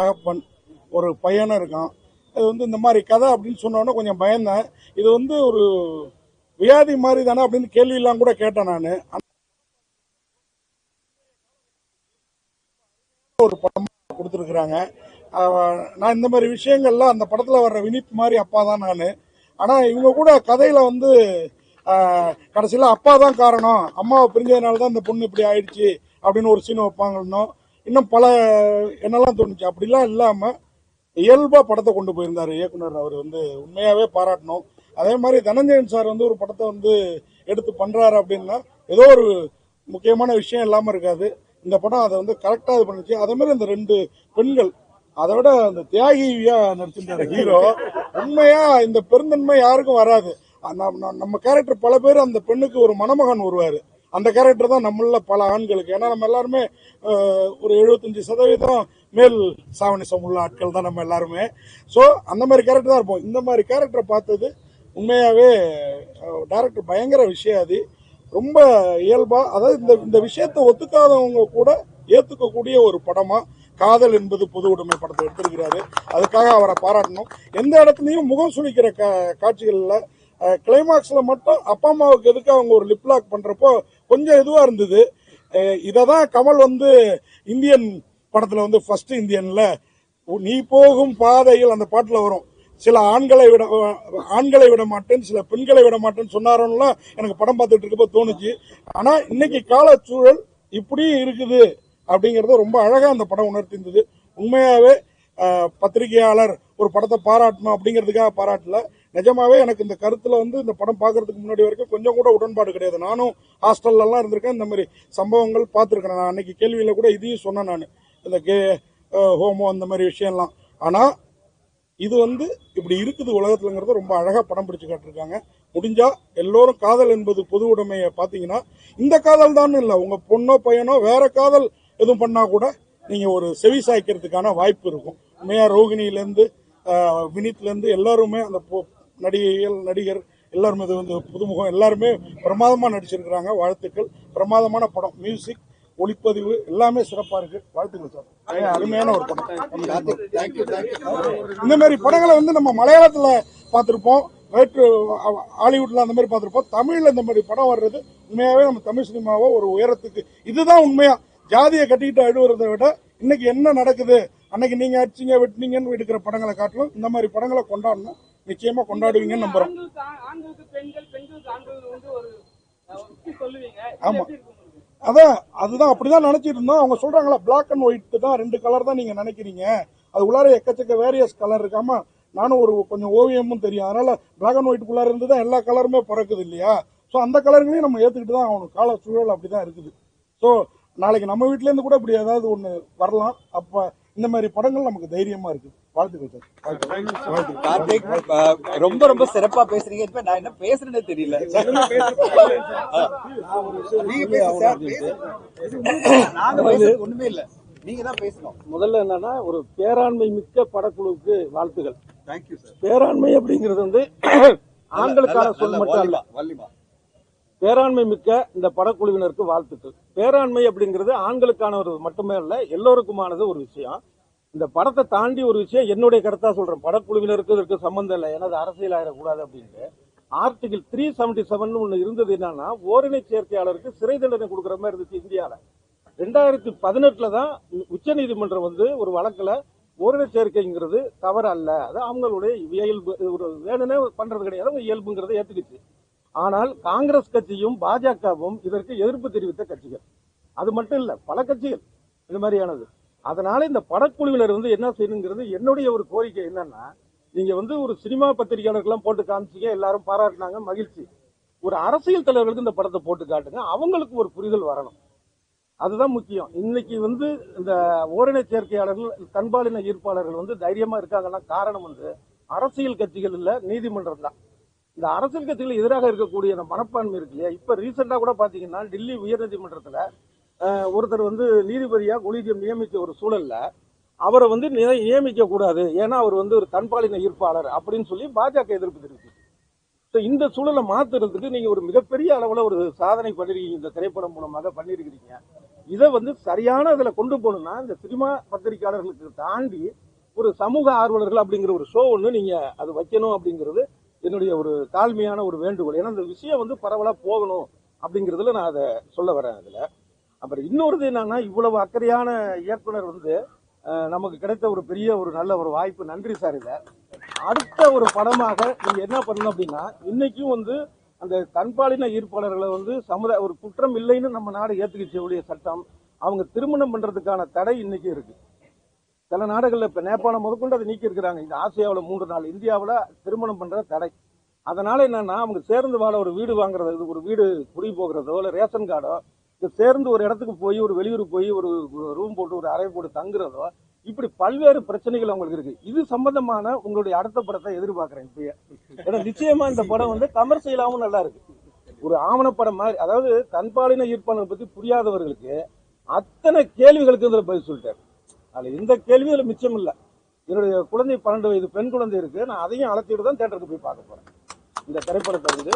தகப்பன் ஒரு பையனும் இருக்கான். இது வந்து இந்த மாதிரி கதை அப்படின்னு சொன்னோன்னே கொஞ்சம் பயந்தேன். இது வந்து ஒரு வியாதி மாதிரி தானே அப்படின்னு கேள்வியெல்லாம் கூட கேட்டேன் நான். ஒரு படம் கொடுத்துருக்குறாங்க. நான் இந்த மாதிரி விஷயங்கள்லாம் அந்த படத்தில் வர்ற வினித் மாதிரி அப்பா தான் நான். ஆனால் இவங்க கூட கதையில் வந்து கடைசியில் அப்பா தான் காரணம், அம்மாவை பிரிஞ்சதுனால தான் இந்த பொண்ணு இப்படி ஆயிடுச்சு அப்படின்னு ஒரு சீன் வைப்பாங்கன்னோ இன்னும் பல என்னெல்லாம் தோணுச்சு. அப்படிலாம் இல்லாமல் இயல்பா படத்தை கொண்டு போயிருந்தாரு இயக்குனர். அவர் வந்து உண்மையாவே பாராட்டணும். அதே மாதிரி தனஞ்சயன் சார் வந்து ஒரு படத்தை வந்து எடுத்து பண்றாரு அப்படின்னா ஏதோ ஒரு முக்கியமான விஷயம் இல்லாம இருக்காது. இந்த படம் அதை வந்து கரெக்டா இது பண்ணுச்சு. அதே மாதிரி இந்த 2 பெண்கள், அதை விட அந்த தியாகியா நடிச்சிருந்தாரு ஹீரோ. உண்மையா இந்த பெருந்தன்மை யாருக்கும் வராது. நம்ம கேரக்டர் பல பேர் அந்த பெண்ணுக்கு ஒரு மணமகன் வருவாரு. அந்த கேரக்டர் தான் நம்மள பல ஆண்களுக்கு. ஏன்னா நம்ம எல்லாருமே ஒரு 75% மேல் சாவணிசம் உள்ள ஆட்கள் தான் நம்ம எல்லாருமே. ஸோ அந்த மாதிரி கேரக்டர் தான் இருப்போம். இந்த மாதிரி கேரக்டரை பார்த்தது உண்மையாவே டைரக்டர் பயங்கர விஷயாதி. ரொம்ப இயல்பா, அதாவது இந்த விஷயத்தை ஒத்துக்காதவங்க கூட ஏத்துக்கக்கூடிய ஒரு படமா காதல் என்பது பொது உடைமை படத்தை எடுத்திருக்கிறாரு. அதுக்காக அவரை பாராட்டணும். எந்த இடத்துலையும் முகம் சுளிக்கிற காட்சிகள்ல கிளைமாக்ஸ்ல மட்டும் அப்பா அம்மாவுக்கு எதுக்கு அவங்க ஒரு லிப்லாக் பண்றப்போ கொஞ்சம் இதுவா இருந்தது. இததான் கமல் வந்து இந்தியன் படத்துல வந்து ஃபர்ஸ்ட் இந்தியன்ல நீ போகும் பாதையில் அந்த பாட்டுல வரும், சில ஆண்களை விட மாட்டேன், சில பெண்களை விட மாட்டேன்னு சொன்னாரோன்னா எனக்கு படம் பார்த்துட்டு இருக்கப்போ தோணுச்சு. ஆனா இன்னைக்கு காலச்சூழல் இப்படி இருக்குது அப்படிங்கறத ரொம்ப அழகா அந்த படம் உணர்த்திருந்தது. உண்மையாவே பத்திரிகையாளர் ஒரு படத்தை பாராட்டணும் அப்படிங்கிறதுக்காக பாராட்டல. நிஜமாவே எனக்கு இந்த கருத்துல வந்து இந்த படம் பார்க்கறதுக்கு முன்னாடி வரைக்கும் கொஞ்சம் கூட உடன்பாடு கிடையாது. நானும் ஹாஸ்டல்ல எல்லாம் இருந்திருக்கேன், இந்த மாதிரி சம்பவங்கள் பார்த்துருக்கேன். நான் அன்னைக்கு கேள்வியில கூட இதையும் சொன்னேன் நான், இந்த கே ஹோமோ அந்த மாதிரி விஷயம்லாம். ஆனா இது வந்து இப்படி இருக்குது உலகத்துலங்கிறத ரொம்ப அழகா படம் பிடிச்சு காட்டிருக்காங்க. முடிஞ்சா எல்லோரும் காதல் என்பது பொது உடைமையை பார்த்தீங்கன்னா இந்த காதல் தான் இல்லை, உங்க பொண்ணோ பையனோ வேற காதல் எதுவும் பண்ணா கூட நீங்க ஒரு செவி சாய்க்கிறதுக்கான வாய்ப்பு இருக்கும். உண்மையா ரோகிணியிலேருந்து வினித்லேருந்து எல்லாருமே அந்த நடிகர் எல்லாருமே இது வந்து புதுமுகம் எல்லாருமே பிரமாதமா நடிச்சிருக்கிறாங்க. வாழ்த்துக்கள். பிரமாதமான படம். மியூசிக், ஒளிப்பதிவு எல்லாமே சிறப்பா இருக்கு. வாழ்த்துக்கள் சார். அருமையான ஒரு படம். இந்த மாதிரி படங்களை வந்து நம்ம மலையாளத்துல பார்த்திருப்போம், ஹாலிவுட்ல அந்த மாதிரி பார்த்திருப்போம். தமிழ்ல இந்த மாதிரி படம் வர்றது உண்மையாவே நம்ம தமிழ் சினிமாவை ஒரு உயரத்துக்கு, இதுதான் உண்மையா ஜாதியை கட்டிக்கிட்டு அழுவுறதை விட இன்னைக்கு என்ன நடக்குது, அன்னைக்கு நீங்க அடிச்சீங்க வெட்டினீங்கன்னு எடுக்கிற படங்களை காட்டிலும் இந்த மாதிரி படங்களை கொண்டாடணும். நிச்சயமா கொண்டாடுவீங்கன்னு நம்புறோம். ஆமா, அதுதான் அப்படிதான் நினைச்சிட்டு இருந்தோம். அவங்க சொல்றாங்களா பிளாக் அண்ட் ஒயிட் தான் 2 கலர் தான் நீங்க நினைக்கிறீங்க, அது உள்ளார எக்கச்சக்க வேரியஸ் கலர் இருக்காம. நானும் ஒரு கொஞ்சம் ஓவியமும் தெரியும், அதனால பிளாக் அண்ட் ஒயிட்டுக்குள்ளார இருந்து தான் எல்லா கலருமே பிறக்குது இல்லையா. ஸோ அந்த கலர்களையும் நம்ம ஏத்துக்கிட்டு தான் ஆகணும். கால சூழல் அப்படிதான் இருக்குது. ஸோ நாளைக்கு நம்ம வீட்டுல இருந்து கூட இப்படி ஏதாவது ஒண்ணு வரலாம். அப்ப இந்த மாதிரி படங்கள் நமக்கு தைரியமா இருக்கு. வாழ்த்துக்கள் சார். கார்த்திக், ரொம்ப ரொம்ப சிறப்பா பேசுறீங்க. இப்ப நான் என்ன பேசுறேன்னு தெரியல. ஒண்ணுமே இல்ல, நீங்க தான் பேசணும். முதல்ல என்னன்னா, ஒரு பேராண்மை மிக்க படக்குழுவுக்கு வாழ்த்துகள். Thank you sir. பேராண்மை அப்படிங்கிறது வந்து ஆண்களுக்கான சொல் மட்டும் அல்ல. பேராண்மை மிக்க இந்த படக்குழுவினருக்கு வாழ்த்துக்கள். பேராண்மை அப்படிங்கிறது ஆண்களுக்கான ஒரு மட்டுமே அல்ல, எல்லோருக்குமானது ஒரு விஷயம். இந்த படத்தை தாண்டி ஒரு விஷயம் என்னுடைய கருத்தா சொல்றேன். படக்குழுவினருக்கு இதற்கு சம்பந்தம் இல்லை, எனது அரசியல் ஆயிடக்கூடாது அப்படின்ட்டு ஆர்டிகிள் 377 ஒண்ணு இருந்தது. என்னன்னா, ஓரினை சேர்க்கையாளருக்கு சிறை தண்டனை கொடுக்குற மாதிரி இருந்துச்சு இந்தியாவில். 2018 தான் உச்ச நீதிமன்றம் வந்து ஒரு வழக்குல ஓரினை சேர்க்கைங்கிறது தவறு அல்ல, அது அவங்களுடைய இயல்பு, ஒரு வேணும்னே பண்றது கிடையாது, அவங்க இயல்புங்கிறத ஏத்துக்குச்சு. ஆனால் காங்கிரஸ் கட்சியும் பாஜகவும் இதற்கு எதிர்ப்பு தெரிவித்த கட்சிகள். அது மட்டும் இல்ல, பல கட்சிகள் இது மாதிரியானது. அதனால இந்த படக்குழுவினர் வந்து என்ன செய்யணுங்கிறது என்னுடைய ஒரு கோரிக்கை. என்னன்னா, நீங்க வந்து ஒரு சினிமா பத்திரிகையாளர்கள்லாம் போட்டு காமிச்சீங்க, எல்லாரும் பாராட்டினாங்க, மகிழ்ச்சி. ஒரு அரசியல் தலைவர்களுக்கு இந்த படத்தை போட்டு காட்டுங்க, அவங்களுக்கு ஒரு புரிதல் வரணும். அதுதான் முக்கியம். இன்னைக்கு வந்து இந்த ஓரின சேர்க்கையாளர்கள், தன்பாலின ஈர்ப்பாளர்கள் வந்து தைரியமா இருக்காங்கன்னா காரணம் வந்து அரசியல் கட்சிகள் இல்ல, நீதிமன்றம் தான். இந்த அரசியல் கட்சிகள் எதிராக இருக்கக்கூடிய மனப்பான்மை இருக்கு இல்லையா. இப்ப ரீசெண்டா கூட பாத்தீங்கன்னா, டெல்லி உயர்நீதிமன்றத்துல ஒருத்தர் வந்து நீதிபதியா கொலிஜியம் நியமிச்ச ஒரு சூழல்ல அவரை வந்து நியமிக்க கூடாது, ஏன்னா அவர் வந்து ஒரு தன்பாலின ஈர்ப்பாளர் அப்படின்னு சொல்லி பாஜக எதிர்ப்பு தெரிவிச்சு. இந்த சூழலை மாத்துறதுக்கு நீங்க ஒரு மிகப்பெரிய அளவுல ஒரு சாதனை பண்ணிருக்கீங்க, இந்த திரைப்படம் மூலமாக பண்ணிருக்கிறீங்க. இதை வந்து சரியான இதுல கொண்டு போகணும்னா இந்த சினிமா பத்திரிகையாளர்களுக்கு தாண்டி ஒரு சமூக ஆர்வலர்கள் அப்படிங்கிற ஒரு ஷோ ஒன்று நீங்க அது வைக்கணும் அப்படிங்கிறது என்னுடைய ஒரு தாழ்மையான ஒரு வேண்டுகோள். ஏன்னா இந்த விஷயம் வந்து பரவலா போகணும் அப்படிங்கிறதுல நான் அதை சொல்ல வரேன். அதுல அப்புறம் இன்னொரு என்னன்னா, இவ்வளவு அக்கறையான இயக்குனர் வந்து நமக்கு கிடைத்த ஒரு பெரிய ஒரு நல்ல ஒரு வாய்ப்பு. நன்றி சார். இதை அடுத்த ஒரு படமாக நீங்க என்ன பண்ணணும் அப்படின்னா, இன்னைக்கும் வந்து அந்த தன்பாலின ஈர்ப்பாளர்களை வந்து சமுதாய ஒரு குற்றம் இல்லைன்னு நம்ம நாடு ஏத்துக்கிச்ச சட்டம், அவங்க திருமணம் பண்றதுக்கான தடை இன்னைக்கு இருக்கு. சில நாடுகள்ல இப்ப நேபாளம் முதற்கொண்டு அதை நீக்கி இருக்கிறாங்க. இந்த ஆசியாவில் 3 நாள், இந்தியாவில் திருமணம் பண்ற தடை. அதனால என்னன்னா, அவங்க சேர்ந்து வாழ ஒரு வீடு வாங்குறது, ஒரு வீடு குடி போகிறதோ இல்ல ரேஷன் கார்டோ, சேர்ந்து ஒரு இடத்துக்கு போய் ஒரு வெளியூர் போய் ஒரு ரூம் போட்டு ஒரு அறை போட்டு தங்குறதோ, இப்படி பல்வேறு பிரச்சனைகள் அவங்களுக்கு இருக்கு. இது சம்பந்தமான உங்களுடைய அடுத்த படத்தை எதிர்பார்க்கிறேன் இப்பயே. ஏன்னா நிச்சயமா இந்த படம் வந்து கமர்ஷியலாவும் நல்லா இருக்கு. ஒரு ஆவணப்படம் மாதிரி. அதாவது தன்பாலின ஈர்ப்பாளர் பத்தி புரியாதவர்களுக்கு அத்தனை கேள்விகளுக்கு இதுல பதில் சொல்லிட்டாரு. அதுல எந்த கேள்வியும் அதுல மிச்சம் இல்ல. என்னுடைய குழந்தை 12 வயது பெண் குழந்தை இருக்கு. நான் அதையும் அழைச்சிட்டு தான் தியேட்டருக்கு போய் பார்க்க போறேன் இந்த திரைப்படத்தை வந்து.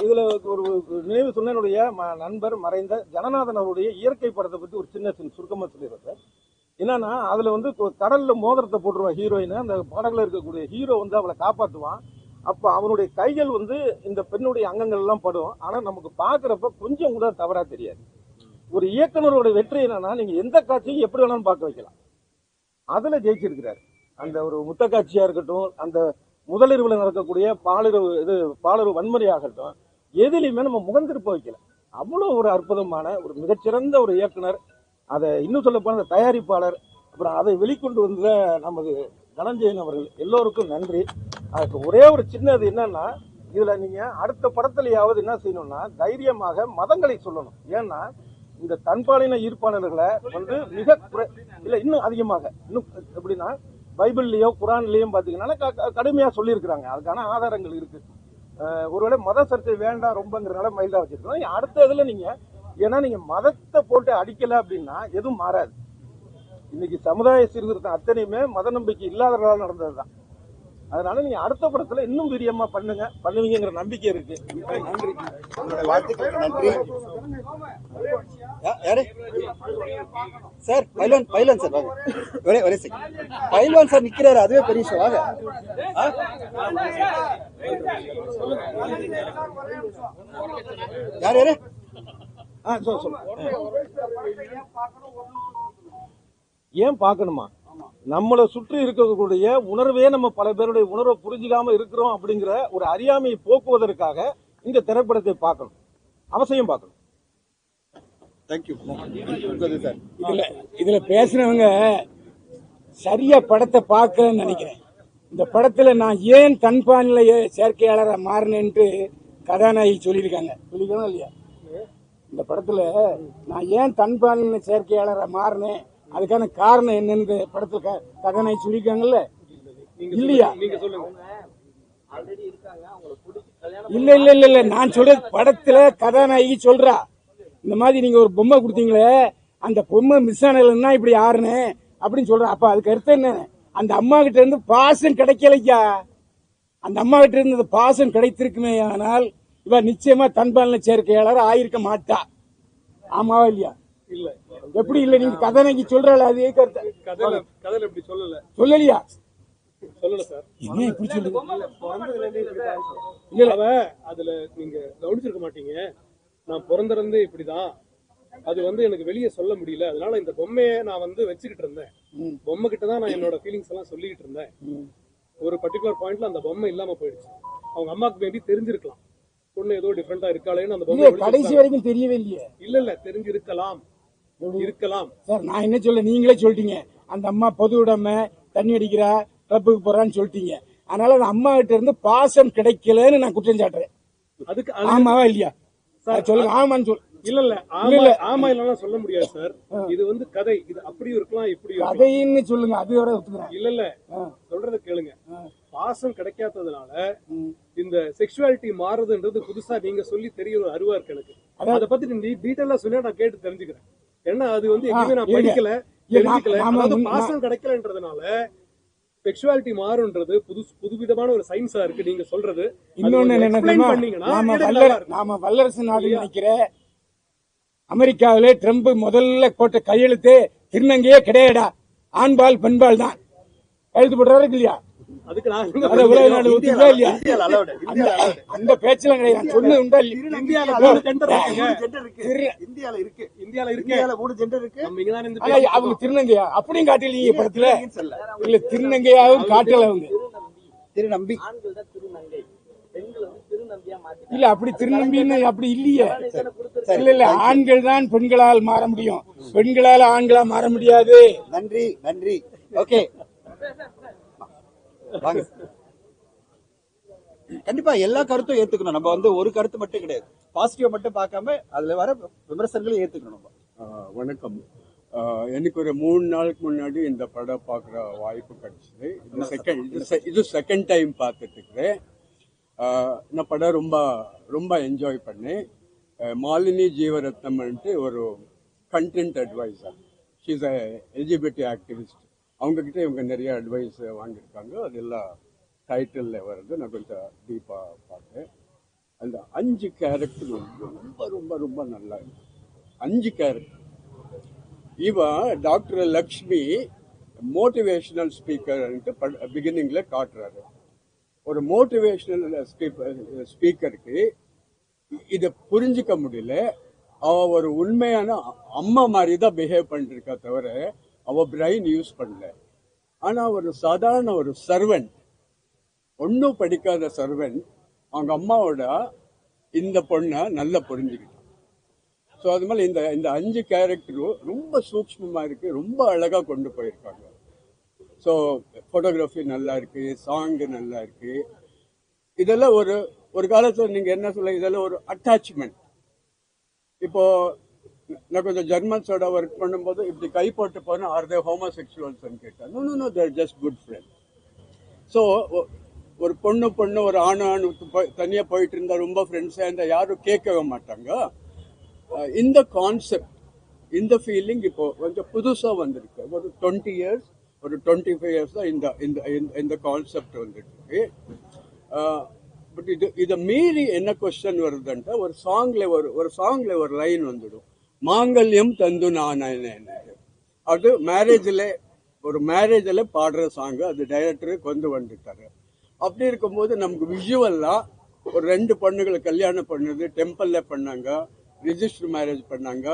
இதுல ஒரு நினைவு சொன்ன என்னுடைய நண்பர் மறைந்த ஜனநாதன் அவருடைய இயற்கை படத்தை பத்தி ஒரு சின்ன சுருக்கமா சொல்லிடுறேன். என்னன்னா, அதுல வந்து கடல்ல மோதிரத்தை போட்டுருவான் ஹீரோயின். அந்த படகுல இருக்கக்கூடிய ஹீரோ வந்து அவளை காப்பாத்துவான். அப்ப அவனுடைய கைகள் வந்து இந்த பெண்ணுடைய அங்கங்கள் எல்லாம் படும். ஆனா நமக்கு பாக்குறப்ப கொஞ்சம் கூட தவறா தெரியாது. ஒரு இயக்குனரோட வெற்றி என்னன்னா, நீங்க எந்த காட்சியும் எப்படி வேணாலும் பார்க்க வைக்கலாம். அதுல ஜெயிச்சிருக்கிறாரு. அந்த ஒரு முத்த காட்சியா இருக்கட்டும், அந்த முதலிரவுல நடக்கக்கூடிய பாலுறவு வன்முறையாகட்டும், எதிலையுமே நம்ம முகந்திருப்ப வைக்கல. அவ்வளவு ஒரு அற்புதமான ஒரு மிகச்சிறந்த ஒரு இயக்குனர். அதை இன்னும் சொல்ல போன தயாரிப்பாளர், அப்புறம் அதை வெளிக்கொண்டு வந்த நமது தனஞ்சயன் அவர்கள் எல்லோருக்கும் நன்றி. அதுக்கு ஒரே ஒரு சின்னது என்னன்னா, இதுல நீங்க அடுத்த படத்திலேயாவது என்ன செய்யணும்னா, தைரியமாக மதங்களை சொல்லணும். ஏன்னா இந்த தன்பாலின ஈர்ப்பாளர்களை வந்து இன்னும் அதிகமாக இன்னும் எப்படின்னா, பைபிள்லயோ குரான்லயும் பாத்தீங்கன்னா கடுமையா சொல்லியிருக்கிறாங்க. அதுக்கான ஆதாரங்கள் இருக்கு. ஒருவேளை மத சர்ச்சை வேண்டாம் ரொம்பங்கிறனால மைல்டா வச்சிருக்கோம். அடுத்த இதுல நீங்க ஏன்னா நீங்க மதத்தை போட்டு அடிக்கல அப்படின்னா எதுவும் மாறாது. இன்னைக்கு சமுதாய சீர்திருத்தம் அத்தனையுமே மத நம்பிக்கை இல்லாதவர்களால் நடந்ததுதான். அதனால நீங்க அடுத்த படத்துல இன்னும் வீரியமா பண்ணுவீங்கிற நம்பிக்கை இருக்கு. நன்றி. வாழ்த்துக்களுக்கு நன்றி. யாரு சார்? பைலவான் சார் வாங்க. ஒரே செகண்ட். பைலவான் சார் நிக்கிறாரு, அதுவே பெரிய விஷயம். வாங்க. யாரு? ஏன் பார்க்கணுமா? நம்மளை சுற்றி இருக்கக்கூடிய உணர்வே நம்ம பல பேருடைய உணர்வை புரிஞ்சிக்காம இருக்கிறோம் அப்படிங்கிற ஒரு அறியாமையை போக்குவதற்காக இந்த திரைப்படத்தை பார்க்கணும், அவசியம் பார்க்கணும். இதுல பேசுனவங்க சரியா படத்தை பார்க்கலன்னு நினைக்கிறேன். இந்த படத்துல நான் ஏன் தன்பாலின சேர்க்கையாளராக மாறினேன்ட்டு கதாநாயகி சொல்லியிருக்காங்க இல்லையா? இந்த படத்துல நான் ஏன் தன்பாலின சேர்க்கையாளராக மாறினேன், அதுக்கான காரணம் என்னன்னு படத்துல கதாநாயகி சொல்லியிருக்காங்கல்ல இல்லையா? இல்ல இல்ல இல்ல இல்ல நான் சொல்றது படத்துல கதாநாயகி சொல்றா, இந்த மாதிரி நீங்க ஒரு பொம்மை கொடுத்தீங்களே, அந்த பொம்மை மிஸ் ஆனதுன்னா இப்படி ஆறுனே அப்படின்னு சொல்ற. அப்ப அதுக்கு அர்த்தம் என்ன? அந்த அம்மா கிட்ட இருந்து பாசம் கிடைக்கலையா? அந்த அம்மா கிட்ட இருந்து பாசம் கிடைத்திருக்குமே ஆனால் இவ நிச்சயமா தன்பாலின சேர்க்கையாளர் ஆயிருக்க மாட்டா. ஆமாவா இல்லையா? இல்ல எப்படி இல்ல? நீங்க கதாநாயகி சொல்றாள், அதே கருத்து கதையில இப்படி சொல்லலையா? சொல்லல சார். என்ன இப்படி சொல்லுங்க? அதுல நீங்க கவனிச்சிருக்க மாட்டீங்க. நான் பிறந்திருந்து இப்படிதான், அது வந்து எனக்கு வெளியே சொல்ல முடியல. அதனால இந்த பொம்மையை நான் வந்து வச்சுக்கிட்டு இருந்தேன். பொம்மை கிட்ட தான் நான் என்னோட ஃபீலிங்ஸ் எல்லாம் சொல்லிக்கிட்டு இருந்தேன். ஒரு பர்டிகுலர் பாயிண்ட்ல அந்த பொம்மை இல்லாம போயிடுச்சு. அவங்க அம்மாக்கு வேண்டி தெரிஞ்சிருக்கலாம், பொண்ணு ஏதோ டிஃபரெண்டா இருக்காளேன்னு அந்த பொம்மை கடைசி வரைக்கும் தெரியவே இல்லையே. இல்ல தெரிஞ்சிருக்கலாம் சார். நான் என்ன சொல்ல, நீங்களே சொல்லிட்டீங்க அந்த அம்மா பொது உடமை தண்ணி அடிக்கிறா கிளப்புக்கு போறான்னு சொல்லிட்டீங்க. அதனால அந்த அம்மா கிட்ட இருந்து பாசம் கிடைக்கலன்னு நான் குற்றம் சாட்டுறேன். அதுக்கு ஆமாவா இல்லையா சொல்லுங்க? ஆமான்னு சொல்லு. இல்ல ஆமா இல்ல சொல்ல முடியாது சார். இது வந்து கதை, இது அப்படியும் இருக்கலாம் இப்படியும் கதைன்னு சொல்லுங்க. அது வர இல்ல சொல்றத கேளுங்க. பாசம் கிடைக்காததுனால இந்த செக்சுவாலிட்டி மாறுதுன்றது புதுசா நீங்க சொல்லி தெரிய ஒரு அறிவா இருக்கு எனக்கு. அதை பத்தி நீ டீட்டெயிலா சொல்லி நான் கேட்டு தெரிஞ்சுக்கிறேன். ஏன்னா அது வந்து எங்கேயுமே நான் படிக்கல, தெரிஞ்சுக்கல. அதாவது பாசம் கிடைக்கலன்றதுனால செக்சுவாலிட்டி மாறுன்றது புதுவிதமான ஒரு சயின்ஸா இருக்கு நீங்க சொல்றது. இன்னொன்னு நாம வல்லரசு நாடு நினைக்கிற அமெரிக்காவிலே ட்ரம்ப் முதல்ல போட்ட கையெழுத்தே திருநங்கையே கிடையாடா, ஆண்பால் பெண்பால் தான் கையெழுத்து போடுறாரு இல்லையா? அதுக்கு நான் அதை உலக நாடு ஒத்துக்கா இல்லையா? இந்தியால allowed. இந்தியால allowed. அந்த பேச்செல்லாம் கிடையாது. நான் சொன்னது உண்டா இல்லையா? இந்தியால 3 ஜெண்டர் மூணு இருக்குங்க. gender இருக்கு. இந்தியால இருக்கு. இந்தியால இருக்கு. இந்தியால 3 ஜெண்டர் இருக்கு. நம்ம இங்க தான் இருந்து ஆனா அவங்க திருநங்கையா அப்படியும் காட்டலீங்க படத்துல. இல்லைன்னு சொல்லல. இல்ல திருநங்கையாவும் காட்டல அவங்க. திருநம்பி. இல்ல அப்படி திருநம்பின்னு அப்படி இல்லையே. இல்ல இல்ல ஆண்கள் தான் பெண்களால் மாற முடியும், பெண்களால் ஆண்களா மாற முடியாது. நன்றி நன்றி. ஓகே வாங்க. கண்டிப்பா எல்லா கருத்தும் ஏத்துக்கணும். நம்ம வந்து ஒரு கருத்து மட்டும் கிடையாது, பாசிட்டிவ் மட்டும் பார்க்காம அதுல வர விமர்சனங்களும் ஏத்துக்கணும் நம்ம. வணக்கம். எனக்கு ஒரு 3 நாளுக்கு முன்னாடி இந்த படம் பார்க்குற வாய்ப்பு கிடைச்சது. இது செகண்ட் டைம் பார்த்துட்டு இருக்கிறேன். இந்த படம் ரொம்ப ரொம்ப என்ஜாய் பண்ணேன். மாலினி ஜீவரத்னம்ன்ட்டு ஒரு content advisor, she's a LGBT activist. அவங்கக்கிட்ட இவங்க நிறைய அட்வைஸ் வாங்கியிருக்காங்க. அதெல்லாம் டைட்டிலில் வருது. நான் கொஞ்சம் டீப்பாக பார்த்தேன். அந்த 5 கேரக்டர் ரொம்ப ரொம்ப ரொம்ப நல்லா இருக்கு. 5 கேரக்டர். இவன் டாக்டர் லக்ஷ்மி மோட்டிவேஷனல் ஸ்பீக்கர்ன்ட்டு பிகினிங்ல காட்டுறாரு. ஒரு மோட்டிவேஷனல் ஸ்பீக்கருக்கு இதை புரிஞ்சிக்க முடியல. அவ ஒரு உண்மையான அம்மா மாதிரி தான் பிஹேவ் பண்ணிருக்கா தவிர அவ பிரெயின் யூஸ் பண்ணல. ஆனா ஒரு சாதாரண ஒரு சர்வெண்ட், ஒன்னும் படிக்காத சர்வெண்ட் அவங்க அம்மாவோட இந்த பொண்ணை நல்லா புரிஞ்சுக்கிட்டான். ஸோ அது மாதிரி இந்த 5 கேரக்டரும் ரொம்ப சூக்ஷ்மமா இருக்கு, ரொம்ப அழகா கொண்டு போயிருக்காங்க. ஸோ ஃபோட்டோகிராஃபி நல்லா இருக்கு, சாங் நல்லா இருக்கு. இதெல்லாம் ஒரு காலத்துல நீங்க என்ன சொல்ல, இதெல்லாம் ஒரு அட்டாச்மெண்ட். இப்போ நான் கொஞ்சம் ஜெர்மன்ஸோட ஒர்க் பண்ணும்போது இப்படி கை போட்டு போனா ஆர் தே ஹோமோசெக்சுவல்ஸ் கேட்டேன். நோ நோ நோ, தேர் ஜஸ்ட் குட் ஃப்ரெண்ட். ஸோ ஒரு பொண்ணு ஒரு ஆணு தனியா போயிட்டு இருந்தா ரொம்ப ஃப்ரெண்ட்ஸா இருந்தா யாரும் கேட்கவே மாட்டாங்க. இந்த கான்செப்ட், இந்த ஃபீலிங் இப்போ கொஞ்சம் புதுசா வந்திருக்கு. ஒரு 20 இயர்ஸ், ஒரு 25 இயர்ஸ் தான் இந்த கான்செப்ட் வந்துட்டு இருக்கு. பட் இதை மீறி என்ன கொஸ்டின் வருதுன்ட்டு ஒரு சாங்ல ஒரு லைன் வந்துடும், மாங்கல்யம் தந்து நான். அது மேரேஜில் பாடுற சாங். அது டைரக்டரு கொண்டு வந்துட்டாரு. அப்படி இருக்கும்போது நமக்கு விஷுவல்லாம் ஒரு 2 பொண்ணுகளை கல்யாணம் பண்ணது, டெம்பிள்ல பண்ணாங்க, ரிஜிஸ்டர் மேரேஜ் பண்ணாங்க,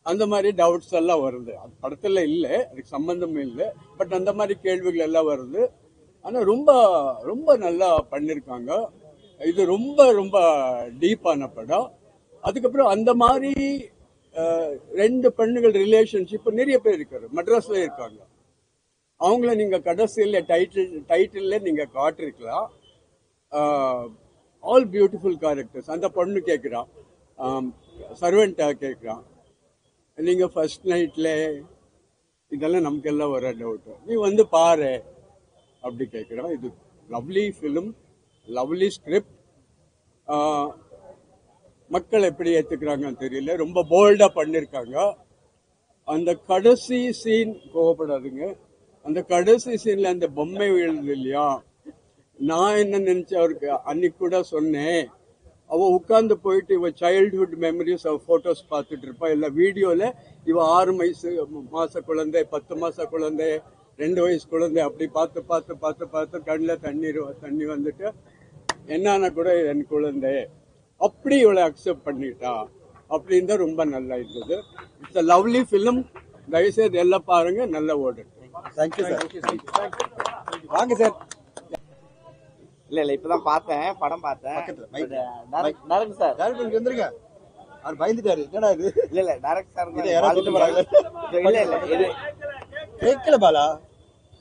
அந்த மாதிரி டவுட்ஸ் எல்லாம் வருது. அது படத்துல இல்லை, அதுக்கு சம்பந்தமே இல்லை. பட் அந்த மாதிரி கேள்விகள் எல்லாம் வருது. ஆனா ரொம்ப ரொம்ப நல்லா பண்ணிருக்காங்க. இது ரொம்ப ரொம்ப டீப்பான படம். அதுக்கப்புறம் அந்த மாதிரி 2 பெண்ணுகள் ரிலேஷன்ஷிப் நிறைய பேர் இருக்காரு, மெட்ராஸ்ல இருக்காங்க. அவங்கள நீங்க கடைசியில் டைட்டில் நீங்க காட்டிருக்கலாம். All beautiful characters. அந்த பொண்ணு கேட்குறான், சர்வெண்டா கேட்குறான், நீங்க ஃபர்ஸ்ட் நைட்ல இதெல்லாம் நமக்கு எல்லாம் வர டவுட், நீ வந்து பாரு அப்படி கேட்குறான். இது லவ்லி ஃபிலிம், லவ்லி ஸ்கிரிப்ட். மக்கள் எப்படி ஏத்துக்கிறாங்கன்னு தெரியல, ரொம்ப போல்டா பண்ணிருக்காங்க. அந்த கடைசி சீன் கோவப்படாதுங்க, அந்த கடைசி சீன்ல அந்த பொம்மை விழுது இல்லையா, நான் என்ன நினைச்சேன், அவருக்கு அன்னைக்கு கூட சொன்னேன், அவ உட்கார்ந்து போயிட்டு இவ சைல்ட்ஹுட் மெமரிஸ் அவ போட்டோஸ் பார்த்துட்டு இருப்பா. இல்ல வீடியோல இவ 6 மாச குழந்தை, 10 மாச குழந்தை, 2 வயசு குழந்தை அப்படி பார்த்து பார்த்து பார்த்து பார்த்து கண்ணில் தண்ணி வந்துட்டு என்னன்னா கூட என் குழந்தை அப்படி இவளை அக்செப்ட் பண்ணிட்டா அப்படின்னு தான் ரொம்ப நல்லா இருந்தது. It's a lovely film. தயவுசெய்து எல்லாம் பாருங்க, நல்லா ஓடுது. Thank you sir. வாங்க சார். இல்ல இப்பதான் பார்த்தேன், படம் பார்த்தேன். டைரக்ட் சார் வந்துருங்க. அவர் பயந்துட்டாரு, என்னடா இது. இல்ல டைரக்ட் சார் இல்ல இது கேட்கல பாலா,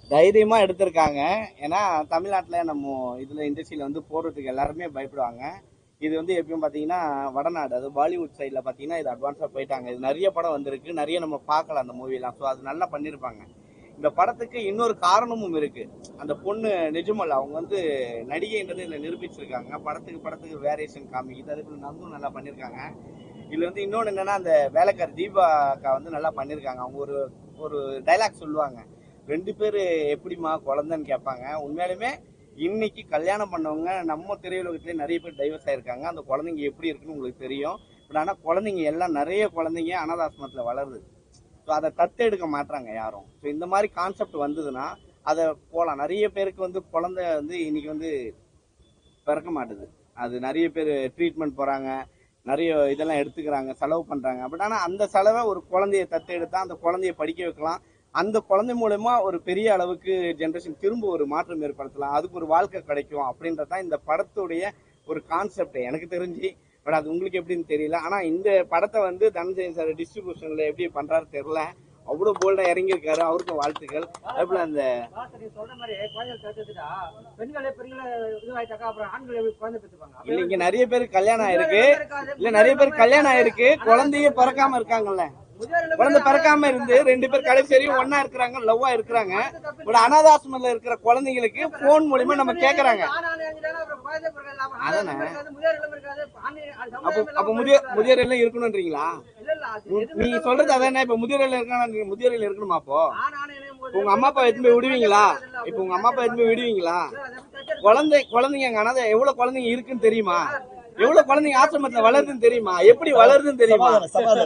தைரியமா எடுத்திருக்காங்க. ஏன்னா தமிழ்நாட்டுல நம்ம இதுல இண்டஸ்ட்ரியில வந்து போடுறதுக்கு எல்லாருமே பயப்படுவாங்க. இது வந்து எப்பயும் பாத்தீங்கன்னா வடநாடு, அது பாலிவுட் சைட்ல பாத்தீங்கன்னா இது அட்வான்ஸா போயிட்டாங்க. இது நிறைய படம் வந்திருக்கு, நிறைய நம்ம பார்க்கலாம் அந்த மூவிலாம். ஸோ அது நல்லா பண்ணிருப்பாங்க. இந்த படத்துக்கு இன்னொரு காரணமும் இருக்கு. அந்த பொண்ணு நிஜமல் அவங்க வந்து நடிகைன்றது இதில் நிரூபிச்சிருக்காங்க. படத்துக்கு வேரியேஷன் காமிக்குது. அதே போல நந்தும் நல்லா பண்ணியிருக்காங்க. இதுல வந்து இன்னொன்று என்னன்னா, அந்த வேலைக்காரி தீபா அக்கா வந்து நல்லா பண்ணியிருக்காங்க. அவங்க ஒரு டைலாக் சொல்லுவாங்க, 2 பேர் எப்படிமா குழந்தைன்னு கேட்பாங்க. உண்மையாலுமே இன்னைக்கு கல்யாணம் பண்ணவங்க நம்ம திரையுலகத்திலே நிறைய பேர் டைவர்ஸ் ஆயிருக்காங்க. அந்த குழந்தைங்க எப்படி இருக்குன்னு உங்களுக்கு தெரியும். பட் ஆனால் குழந்தைங்க எல்லாம் நிறைய குழந்தைங்க அனாதாசிரமத்தில் வளருது. ஸோ அதை தத்தெடுக்க மாட்டாங்க யாரும். ஸோ இந்த மாதிரி கான்செப்ட் வந்ததுன்னா அதை போகலாம். நிறைய பேருக்கு வந்து குழந்தை வந்து இன்னைக்கு வந்து பிறக்க மாட்டுது. அது நிறைய பேர் ட்ரீட்மெண்ட் போகிறாங்க, நிறைய இதெல்லாம் எடுத்துக்கிறாங்க, செலவு பண்ணுறாங்க. பட் ஆனால் அந்த செலவை ஒரு குழந்தைய தத்தெடுத்தா அந்த குழந்தைய படிக்க வைக்கலாம். அந்த குழந்தை மூலமா ஒரு பெரிய அளவுக்கு ஜென்ரேஷன் திரும்ப ஒரு மாற்றம் ஏற்படுத்தலாம், அதுக்கு ஒரு வாழ்க்கை கிடைக்கும் அப்படின்றதான் இந்த படத்துடைய ஒரு கான்செப்ட் எனக்கு தெரிஞ்சு. பட் அது உங்களுக்கு எப்படின்னு தெரியல. ஆனா இந்த படத்தை வந்து தனஞ்சயன் சார் டிஸ்ட்ரிபியூஷன்ல எப்படி பண்றாரு தெரியல. அவ்வளவு போல்டா இறங்கியிருக்காரு, அவருக்கும் வாழ்த்துக்கள். அதுபோல அந்த இல்ல இங்க நிறைய பேருக்கு கல்யாணம் ஆயிருக்கு, இல்ல நிறைய பேருக்கு கல்யாணம் ஆயிருக்கு, குழந்தைய பிறக்காம இருக்காங்கல்ல. குழந்தை பிறக்காம இருந்து 2 பேர் கடைசி வரையும் ஒன்னா இருக்கிறாங்க, லவ்வா இருக்கிறாங்க. ஒரு அனாதாசிரமத்துல இருக்கிற குழந்தைங்களுக்கு போன் மூலியமா நம்ம கேக்குறாங்க. அதானே அப்ப முதியோர் எல்லாம் இருக்கணும்ன்றீங்களா? நீங்க சொல்றது அதானே? இப்ப முதியோர் எல்லாம் இருக்கணும், முதியோர் எல்லாம் இருக்கணுமா? அப்போ உங்க அம்மா அப்பா எடுத்து போய் விடுவீங்களா? இப்ப உங்க அம்மா அப்பா எடுத்து போய் விடுவீங்களா? குழந்தைங்க அங்க அனாதை எவ்வளவு குழந்தைங்க இருக்குன்னு தெரியுமா? எவ்வளவு குழந்தைங்க ஆசிரமத்துல வளருதுன்னு தெரியுமா? எப்படி வளருதுன்னு தெரியுமா?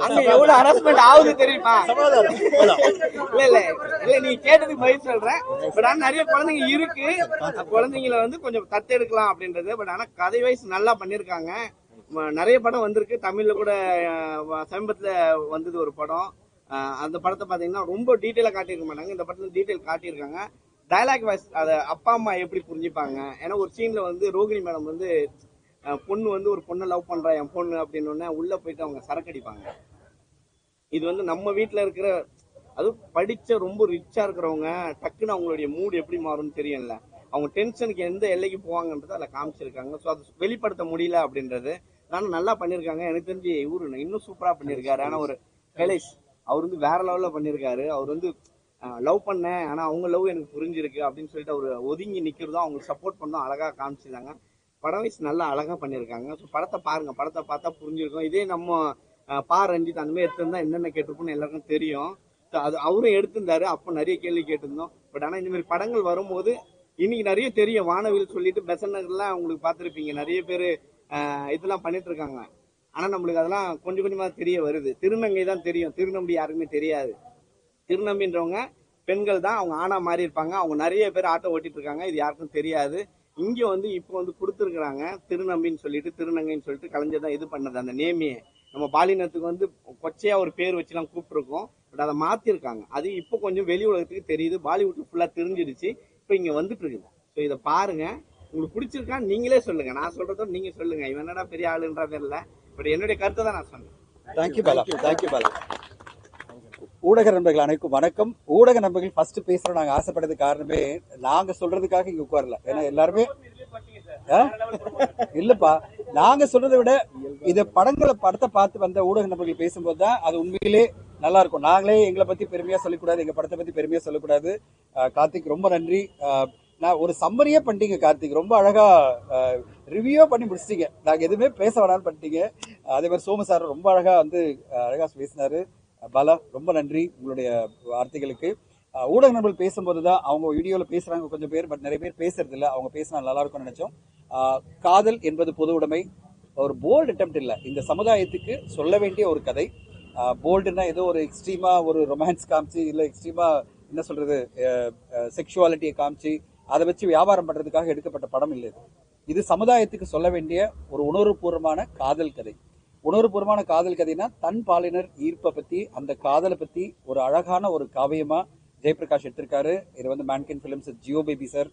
அங்க எவ்வளவு ஹராஸ்மெண்ட் ஆகுது தெரியுமா? இல்ல நீ கேட்டதுக்கு பதில் சொல்றேன். பட் ஆனா நிறைய குழந்தைங்க இருக்கு, குழந்தைங்களை வந்து கொஞ்சம் தத்தெடுக்கலாம் அப்படின்றது. பட் ஆனா கதை வைஸ் நல்லா பண்ணிருக்காங்க. நிறைய படம் வந்திருக்கு தமிழ்ல கூட. சமீபத்துல வந்தது ஒரு படம், அந்த படத்தை பாத்தீங்கன்னா ரொம்ப டீட்டெயிலா காட்டியிருக்க மாட்டாங்க. இந்த படத்துல டீட்டெயில் காட்டியிருக்காங்க. டயலாக் வைஸ் அதை அப்பா அம்மா எப்படி புரிஞ்சுப்பாங்க. ஏன்னா ஒரு சீன்ல வந்து ரோகிணி மேடம் வந்து பொண்ணு வந்து ஒரு பொண்ணை லவ் பண்றா என் பொண்ணு அப்படின்னு உள்ள போயிட்டு அவங்க சரக்கடிப்பாங்க. இது வந்து நம்ம வீட்டுல இருக்கிற, அது படிச்ச ரொம்ப ரிச்சா இருக்கிறவங்க டக்குன்னு அவங்களுடைய மூடு எப்படி மாறும்னு தெரியல. அவங்க டென்ஷனுக்கு எந்த எல்லைக்கு போவாங்கன்றதை அதில் காமிச்சிருக்காங்க. ஸோ அது வெளிப்படுத்த முடியல அப்படின்றது. ஆனால் நல்லா பண்ணியிருக்காங்க. எனக்கு தெரிஞ்சு இவரு இன்னும் சூப்பரா பண்ணியிருக்காரு. ஆனால் ஒரு கைலேஷ் அவர் வந்து வேற லெவலில் பண்ணியிருக்காரு. அவர் வந்து லவ் பண்ணேன், ஆனால் அவங்க லவ் எனக்கு புரிஞ்சிருக்கு அப்படின்னு சொல்லிட்டு அவர் ஒதுங்கி நிற்கிறதும் அவங்களுக்கு சப்போர்ட் பண்ணதும் அழகாக காமிச்சிருக்காங்க. படம் வைஸ் நல்லா அழகா பண்ணியிருக்காங்க. ஸோ படத்தை பாருங்க, படத்தை பார்த்தா புரிஞ்சிருக்கும். இதே நம்ம பா ரஞ்சித் அந்த மாதிரி எடுத்திருந்தா என்னென்ன கேட்டிருப்போம்னு எல்லாருக்கும் தெரியும். ஸோ அது அவரும் எடுத்திருந்தாரு, அப்போ நிறைய கேள்வி கேட்டிருந்தோம். பட் ஆனால் இந்த மாதிரி படங்கள் வரும்போது இன்னைக்கு நிறைய தெரியும். வானவில் சொல்லிட்டு பெசன் நகர்லாம் உங்களுக்கு பார்த்துருப்பீங்க, நிறைய பேர் இதெல்லாம் பண்ணிட்டு இருக்காங்க. ஆனால் நம்மளுக்கு அதெல்லாம் கொஞ்சம் கொஞ்சமாக தெரிய வருது. திருநங்கை தான் தெரியும், திருநம்பி யாருக்குமே தெரியாது. திருநம்பின்றவங்க பெண்கள் தான், அவங்க ஆணா மாறி இருப்பாங்க. அவங்க நிறைய பேர் ஆட்டோ ஓட்டிட்டு இருக்காங்க, இது யாருக்கும் தெரியாது. இங்க வந்து இப்போ வந்து கொடுத்துருக்குறாங்க திருநம்பின்னு சொல்லிட்டு, திருநங்கைன்னு சொல்லிட்டு கலைஞர் தான் இது பண்ணது. அந்த நேமியே நம்ம பாலினத்துக்கு வந்து கொச்சையா ஒரு பேர் வச்சுலாம் கூப்பிட்டுருக்கோம். பட் அதை மாத்திருக்காங்க. அது இப்போ கொஞ்சம் வெளி உலகத்துக்கு தெரியுது, பாலிவுட்ல ஃபுல்லா தெரிஞ்சிடுச்சு, இப்போ இங்க வந்துட்டு இருக்குது. ஸோ இதை பாருங்க, உங்களுக்கு பிடிச்சிருக்கா நீங்களே சொல்லுங்க. நான் சொல்றதோ நீங்க சொல்லுங்க, இவன் என்னடா பெரிய ஆளுன்றது இல்லை. பட் என்னுடைய கருத்தை தான் நான் சொன்னேன். Thank you Bala, thank you Bala. ஊடக நண்பர்கள் அனைக்கும் வணக்கம். ஊடக நண்பர்கள் ஃபர்ஸ்ட் பேசுற நாங்க ஆசைப்பட்டது காரணமே நாங்க சொல்றதுக்காக இங்க உட்காரல. ஏன்னா எல்லாருமே இல்லப்பா, நாங்க சொல்றதை விட இத படத்தை பார்த்து வந்த ஊடக நண்பர்கள் பேசும்போது தான் அது உண்மையிலே நல்லா இருக்கும். நாங்களே எங்களை பத்தி பெருமையா சொல்லக்கூடாது, எங்க படத்தை பத்தி பெருமையா சொல்லக்கூடாது. கார்த்திக் ரொம்ப நன்றி. நான் ஒரு சம்மரியே பண்ணிட்டீங்க கார்த்திக், ரொம்ப அழகா ரிவ்யூ பண்ணி முடிச்சிட்டீங்க. நாங்க எதுவுமே பேச வேணாம்னு பண்ணிட்டீங்க. அதே மாதிரி சோமு சார் ரொம்ப அழகா வந்து அழகா பேசினாரு. பாலா ரொம்ப நன்றி உங்களுடைய வார்த்தைகளுக்கு. ஊடக நண்பர்கள் பேசும்போது தான் அவங்க வீடியோல பேசுறாங்க கொஞ்சம் பேர், பட் நிறைய பேர் பேசுறது இல்லை. அவங்க பேசினா நல்லா இருக்கும்னு நினைச்சோம். காதல் என்பது பொது உடைமை, ஒரு போல்டு அட்டெம்ப்ட் இல்லை, இந்த சமுதாயத்துக்கு சொல்ல வேண்டிய ஒரு கதை. போல்டுன்னா ஏதோ ஒரு எக்ஸ்ட்ரீமா ஒரு ரொமான்ஸ் காமிச்சு, இல்லை எக்ஸ்ட்ரீமா என்ன சொல்றது செக்ஷுவாலிட்டியை காமிச்சு அதை வச்சு வியாபாரம் பண்றதுக்காக எடுக்கப்பட்ட படம் இல்லை. இது சமுதாயத்துக்கு சொல்ல வேண்டிய ஒரு உணர்வுபூர்வமான காதல் கதை. உணர்வுபூர்வமான காதல் கதைனா தன் பாலினர் ஈர்ப்பை பத்தி, அந்த காதலை பத்தி ஒரு அழகான ஒரு காவியமா ஜெயபிரகாஷ் எடுத்திருக்காரு. இது வந்து மேன்கின் பிலிம்ஸ் ஜியோ பேபி சார்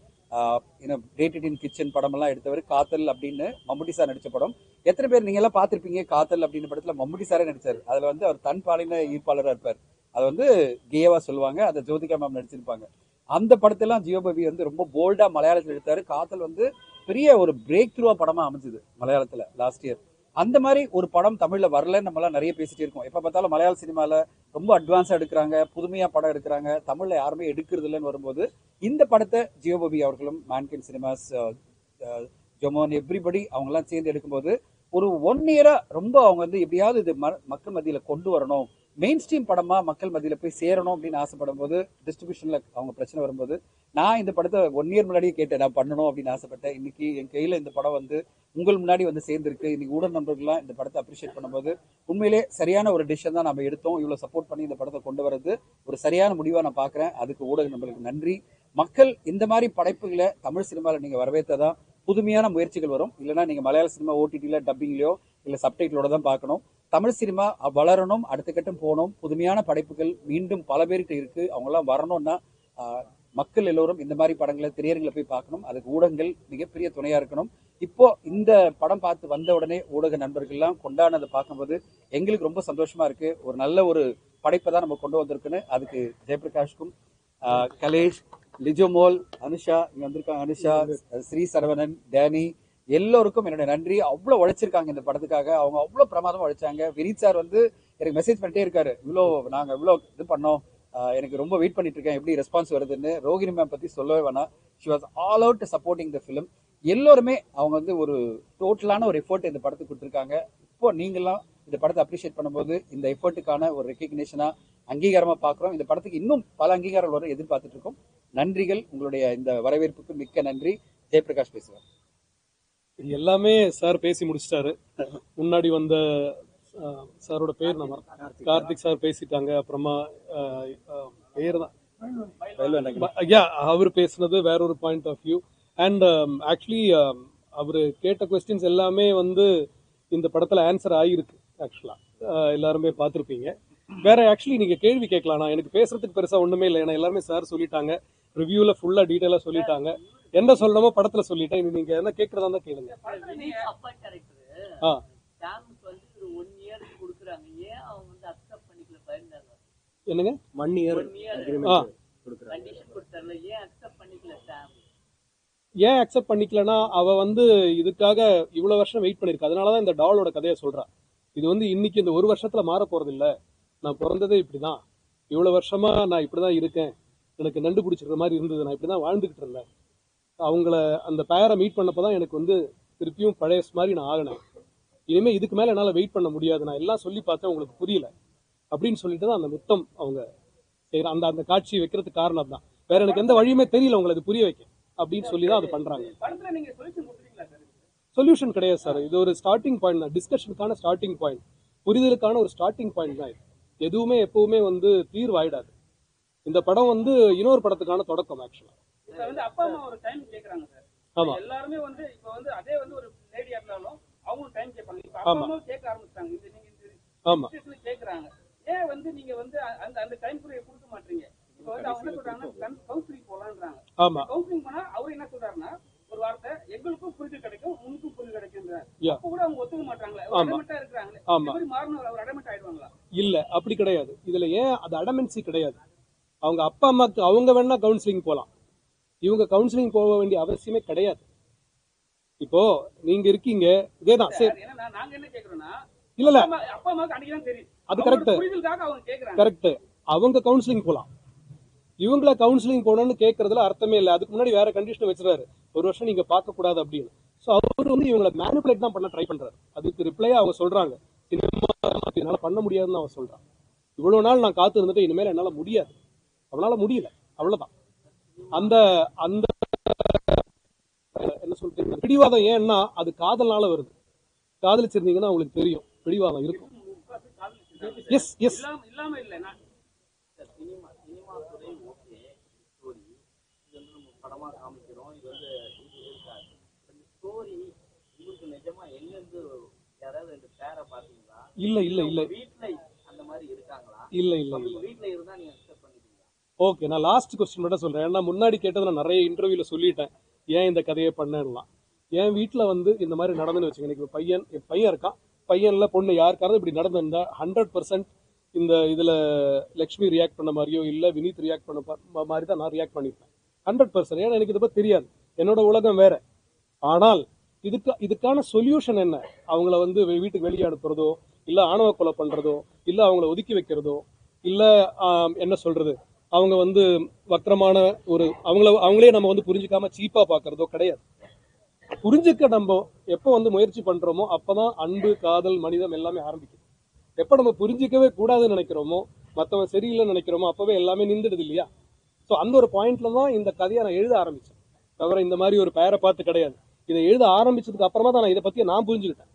டேட்டட் இன் கிச்சன் படம் எல்லாம் எடுத்தவர். காதல் அப்படின்னு மம்முட்டி சார் நடிச்ச படம். எத்தனை பேர் நீங்க எல்லாம் பார்த்திருப்பீங்க? காதல் அப்படின்னு படத்துல மம்முட்டி சாரே நடிச்சாரு. அதுல வந்து அவர் தன் பாலின ஈர்ப்பாளராக இருப்பார். அதை வந்து கேவா சொல்லுவாங்க. அதை ஜோதிகா மேம் நடிச்சிருப்பாங்க. அந்த படத்தெல்லாம் ஜியோ பேபி வந்து ரொம்ப போல்டா மலையாளத்தில் எடுத்தாரு. காதல் வந்து பெரிய ஒரு பிரேக் த்ரூவா படமா அமைஞ்சது மலையாளத்துல லாஸ்ட் இயர். அந்த மாதிரி ஒரு படம் தமிழ்ல வரலன்னு நம்ம எல்லாம் நிறைய பேசிட்டே இருக்கோம். எப்ப பார்த்தாலும் மலையாள சினிமால ரொம்ப அட்வான்ஸா எடுக்கிறாங்க, புதுமையா படம் எடுக்கிறாங்க, தமிழ்ல யாருமே எடுக்கிறது இல்லைன்னு வரும்போது இந்த படத்தை ஜியோபோபி அவர்களும் மேன்கின் சினிமாஸ் ஜொமோன் எவ்ரிபடி அவங்க எல்லாம் சேர்ந்து எடுக்கும்போது ஒரு 1 இயரா ரொம்ப அவங்க வந்து எப்படியாவது இது மக்கள் மத்தியில கொண்டு வரணும், மெயின் ஸ்ட்ரீம் படமா மக்கள் மத்தியில போய் சேரணும் அப்படின்னு ஆசைப்படும் போது டிஸ்ட்ரிபியூஷன்ல அவங்க பிரச்சனை வரும்போது நான் இந்த படத்தை 1 இயர் முன்னாடியே கேட்டேன், நான் பண்ணணும் அப்படின்னு ஆசைப்பட்டேன். இன்னைக்கு என் கையில இந்த படம் வந்து உங்கள் முன்னாடி வந்து சேர்ந்திருக்கு. இன்னைக்கு ஊடக நண்பர்கள்லாம் இந்த படத்தை அப்ரிஷியேட் பண்ணும்போது உண்மையிலே சரியான ஒரு டிசிஷன் தான் நம்ம எடுத்தோம். இவ்வளவு சப்போர்ட் பண்ணி இந்த படத்தை கொண்டு வரது ஒரு சரியான முடிவா நான் பாக்குறேன். அதுக்கு ஊடக நண்பர்களுக்கு நன்றி. மக்கள் இந்த மாதிரி படைப்புகளை தமிழ் சினிமாவில் நீங்க வரவேற்றதான் புதுமையான முயற்சிகள் வரும். இல்லைன்னா நீங்க மலையாள சினிமா ஓடிடியில டப்பிங்லயோ இல்ல சப்டைட்டிலோட தான் பார்க்கணும். தமிழ் சினிமா வளரணும், அடுத்த கட்டம் போகணும். புதுமையான படைப்புகள் மீண்டும் பல பேர்கிட்ட இருக்கு. அவங்கெல்லாம் வரணும்னா மக்கள் எல்லோரும் இந்த மாதிரி படங்களை திரையரங்களை போய் பார்க்கணும். அதுக்கு ஊடகங்கள் மிகப்பெரிய துணையா இருக்கணும். இப்போ இந்த படம் பார்த்து வந்த உடனே ஊடக நண்பர்கள்லாம் கொண்டாடினதை பார்க்கும்போது எங்களுக்கு ரொம்ப சந்தோஷமா இருக்கு. ஒரு நல்ல ஒரு படைப்பை தான் நம்ம கொண்டு வந்திருக்குன்னு அதுக்கு ஜெயபிரகாஷ்க்கும் கலேஷ், லிஜோமோல், அனுஷா இங்க வந்திருக்காங்க, அனுஷா, ஸ்ரீ சரவணன், டேனி எல்லோருக்கும் என்னோட நன்றி. அவ்வளவு உழைச்சிருக்காங்க இந்த படத்துக்காக. அவங்க அவ்வளவு பிரமாதமா உழைச்சாங்க. வினீத் சார் வந்து எனக்கு மெசேஜ் பண்ணிட்டே இருக்காரு, நாங்க இவ்வளோ இது பண்ணோம், எனக்கு ரொம்ப வெயிட் பண்ணிட்டு இருக்கேன் எப்படி ரெஸ்பான்ஸ் வருதுன்னு. ரோகிணி மேம் பத்தி சொல்லவே வேணாம். She was all out supporting the film. எல்லோருமே அவங்க வந்து ஒரு டோட்டலான ஒரு எஃபோர்ட் இந்த படத்துக்கு கொடுத்துருக்காங்க. இப்போ நீங்களாம் இந்த படத்தை அப்ரிஷியேட் பண்ணும்போது இந்த எஃபர்ட்டுக்கான ஒரு ரெக்கக்னிஷனா அங்கீகாரமா பாக்குறோம். இந்த படத்துக்கு இன்னும் பல அங்கீகாரம் வர எதிர்பார்த்துட்டு இருக்கோம். நன்றிகள். உங்களுடைய இந்த வரவேற்புக்கு மிக்க நன்றி. ஜெயபிரகாஷ் பேசுவார். இது எல்லாமே சார் பேசி முடிச்சிட்டாரு. முன்னாடி வந்த சாரோட பேர் நம்ம கார்த்திக் சார் பேசிட்டாங்க. அப்புறமா பேர் தான் அவர் பேசுனது வேற ஒரு point of view. And actually அவரு கேட்ட கொஸ்டின்ஸ் எல்லாமே வந்து இந்த படத்துல ஆன்சர் ஆகிருக்கு. ஆக்சுவலா எல்லாருமே பார்த்துருப்பீங்க. வேற ஆக்சுவலி நீங்க கேள்வி கேட்கலாம். நான் எனக்கு பேசுறதுக்கு பெருசா ஒண்ணுமே இல்லை. ஏன்னா எல்லாருமே சார் சொல்லிட்டாங்க, ரிவ்யூல ஃபுல்லா டீட்டெயிலா சொல்லிட்டாங்க. என்ன சொல்லணுமோ படத்துல சொல்லிட்டேன். இனி நீங்க என்ன கேட்கறதா இருந்தா கேளுங்க. என்னங்க 1 இயர் ஏன் அக்செப்ட் பண்ணிக்கலன்னா, அவ வந்து இதுக்காக இவ்வளவு வருஷம் வெயிட் பண்ணிருக்கு. அதனாலதான் இந்த டாலோட கதையை சொல்றா. இது வந்து இன்னைக்கு இந்த 1 வருஷத்துல மாற போறது இல்ல. நான் பிறந்ததே இப்படிதான், இவ்வளவு வருஷமா நான் இப்படிதான் இருக்கேன், எனக்கு நண்டு பிடிச்சிருக்க மாதிரி இருந்தது, நான் இப்படிதான் வாழ்ந்துகிட்டு இருந்தேன். அவங்கள அந்த பேரை மீட் பண்ணப்பதான் எனக்கு வந்து திருப்பியும் பழைய மாதிரி நான் ஆகினேன். இனிமே இதுக்கு மேல என்னால வெயிட் பண்ண முடியாது, நான் எல்லாம் சொல்லி பார்த்தேன் உங்களுக்கு புரியல அப்படின்னு சொல்லிட்டு தான் அந்த முத்தம் அவங்க செய்யற அந்த அந்த காட்சி வைக்கிறதுக்கு காரணம் தான். வேற எனக்கு எந்த வழியுமே தெரியல உங்களை அது புரிய வைக்க அப்படின்னு சொல்லி தான் அது பண்றாங்க. சொல்யூஷன் கிடையாது சார், இது ஒரு ஸ்டார்டிங் பாயிண்ட் தான். டிஸ்கஷனுக்கான ஸ்டார்டிங் பாயிண்ட், புரிதலுக்கான ஒரு ஸ்டார்டிங் பாயிண்ட் தான். எதுவுமே எப்பவுமே வந்து தீர்வாயிடாது. இந்த படம் வந்து இன்னொரு படத்துக்கான தொடக்கம். ஆக்சுவலா அப்பா அம்மா ஒரு டைம் கேக்குறாங்க சார். ஆமா, எல்லாருமே வந்து இப்ப வந்து அதே வந்து ஒரு லேடியா இருந்தாலும் அவங்க டைம் கேட்பாங்க. இப்ப அப்பா அம்மா கேட்க ஆரம்பிச்சாங்க. இது நீங்க ஆமா கேக்குறாங்க. ஏன் வந்து நீங்க வந்து அந்த அந்த டைம் பீரியட் கொடுக்க மாட்டீங்க? இப்ப வந்து அவங்க என்ன சொல்றாங்கன்னா கவுன்சிலிங் போலான்றாங்க. ஆமா, கவுன்சிலிங் போனா அவர் என்ன சொல்றாருன்னா ஒரு வார்த்தை, எங்களுக்கும் புரிதல் கிடைக்கும் உனக்கும் புரிதல் கிடைக்கும்ன்றாரு. அப்ப கூட அவங்க ஒத்துக்க மாட்டாங்களே, அடமெண்டா இருக்காங்களே. இந்த மாதிரி மாறணும், அவர் அடமெண்ட் ஆயிடுவாங்களா? இல்ல அப்படி கிடையாது. இதுல ஏன் அது அடமென்சி கிடையாது. அவங்க அப்பா அம்மாக்கு அவங்க வேணா கவுன்சிலிங் போலாம், இவங்க கவுன்சிலிங் போக வேண்டிய அவசியமே கிடையாது. இப்போ நீங்க இருக்கீங்க இதேதான் சரி. நாங்க என்ன கேக்குறோம்னா, இல்ல இல்ல அப்பா அம்மாக்கு அன்னைக்கு தெரியும், அது கரெக்ட் புரிதலுக்காக அவங்க கேக்குறாங்க. கரெக்ட். அவங்க கவுன்சிலிங் போலாம், இவங்கள கவுன்சிலிங் போகணும்னு கேட்கறதுல அர்த்தமே இல்லை. அதுக்கு முன்னாடி வேற கண்டிஷன் வச்சிருக்காரு, 1 வருஷம் நீங்க பார்க்க கூடாது அப்படின்னு. சோ அவர் வந்து இவங்களை மேனிபுலேட் தான் பண்ண ட்ரை பண்றாரு. அதுக்கு ரிப்ளையா அவங்க சொல்றாங்க, என்னால பண்ண முடியாதுன்னு அவன் சொல்றான். இவ்வளவு நாள் நான் காத்து இருந்துட்டு இனிமேல் என்னால முடியாது, அவனால முடியல, அவ்வளவுதான். அந்த அந்த என்ன சொல்றீங்க பிடிவாதம் ஏன்னா அது காதல்னால வருது. காதலிச்சிருந்தீங்கன்னா உங்களுக்கு தெரியும் பிடிவாதம் இருக்கும். எஸ் எஸ் இல்லாம இல்ல. படமா காமிக்கிறோம். இது வந்து ஸ்டோரி உங்களுக்கு நிஜமா எங்க இருந்து யாராவது ரெண்டு பேரை பாத்தீங்களா? இல்ல இல்ல இல்ல வீட்ல அந்த மாதிரி இருக்காங்களா? இல்ல இல்ல இல்ல வீட்ல இருந்தா நீங்க அக்செப்ட் பண்ணிடுவீங்களா? ஓகே, நான் லாஸ்ட் கொஸ்டின் மட்டும் சொல்றேன். ஏன்னா முன்னாடி கேட்டது நான் நிறைய இன்டர்வியூல சொல்லிட்டேன் ஏன் இந்த கதையை பண்ணலாம். என் வீட்டுல வந்து இந்த மாதிரி நடந்துன்னு வச்சுங்க, எனக்கு என் பையன் இருக்கான், பையன்ல பொண்ணு யாருக்காவது இப்படி நடந்திருந்தா 100% இந்த இதுல லக்ஷ்மி ரியாக்ட் பண்ண மாதிரியோ இல்ல வினீத் ரியாக்ட் பண்ண மாதிரி தான் நான் ரியாக்ட் பண்ணிருப்பேன் 100%. ஏன்னா எனக்கு இதை பத்தி தெரியாது, என்னோட உலகம் வேற. ஆனால் இதுக்கான சொல்யூஷன் என்ன? அவங்கள வந்து வீட்டுக்கு வெளியே அனுப்புறதோ இல்ல ஆணவ கொலை பண்றதோ இல்ல அவங்கள ஒதுக்கி வைக்கிறதோ இல்ல என்ன சொல்றது அவங்க வந்து வக்கரமான ஒரு அவங்களே நம்ம வந்து புரிஞ்சுக்காம சீப்பா பாக்குறதோ கிடையாது. புரிஞ்சுக்க நம்ம எப்போ வந்து முயற்சி பண்றோமோ அப்பதான் அன்பு, காதல், மனிதம் எல்லாமே ஆரம்பிக்கும். எப்ப நம்ம புரிஞ்சிக்கவே கூடாதுன்னு நினைக்கிறோமோ, மத்தவன் சரியில்லைன்னு நினைக்கிறோமோ, அப்பவே எல்லாமே நின்றுடுது இல்லையா? சோ அந்த ஒரு பாயிண்ட்ல தான் இந்த கதையை நான் எழுத ஆரம்பிச்சேன். தவிர இந்த மாதிரி ஒரு பேரை பார்த்து கிடையாது. இதை எழுத ஆரம்பிச்சதுக்கு அப்புறமா தான் நான் இதை பத்தி நான் புரிஞ்சுக்கிட்டேன்.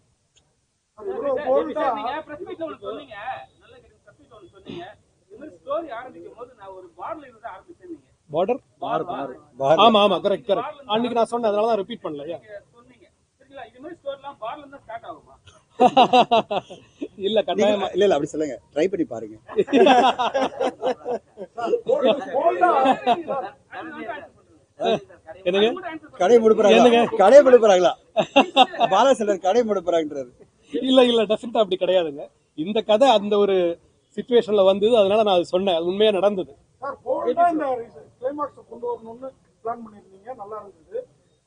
பார்டர் ஆமா ஆமா கரெக்ட் கரெக்ட். அன்னைக்கு நான் சொன்னேன், அதனால தான் ரிப்பீட் பண்ணல. இல்ல கட்டாயமா இல்ல அப்படி சொல்லுங்க, ட்ரை பண்ணி பாருங்க. என்னங்க கடை முடுப்புறாங்களா? பாலா செல்வர் கடை முடுப்புறாங்கன்றாரு. இல்ல டெஃபினட்டா அப்படி கிடையாதுங்க. இந்த கதை அந்த ஒரு சிச்சுவேஷன்ல வந்தது, அதனால நான் அது சொன்னேன். அது உண்மையா நடந்தது. சார் போல்டா இந்த கிளைமாக்ஸ் கொண்டு வரணும்னு பிளான் பண்ணியிருந்தீங்க, நல்லா இருந்தது.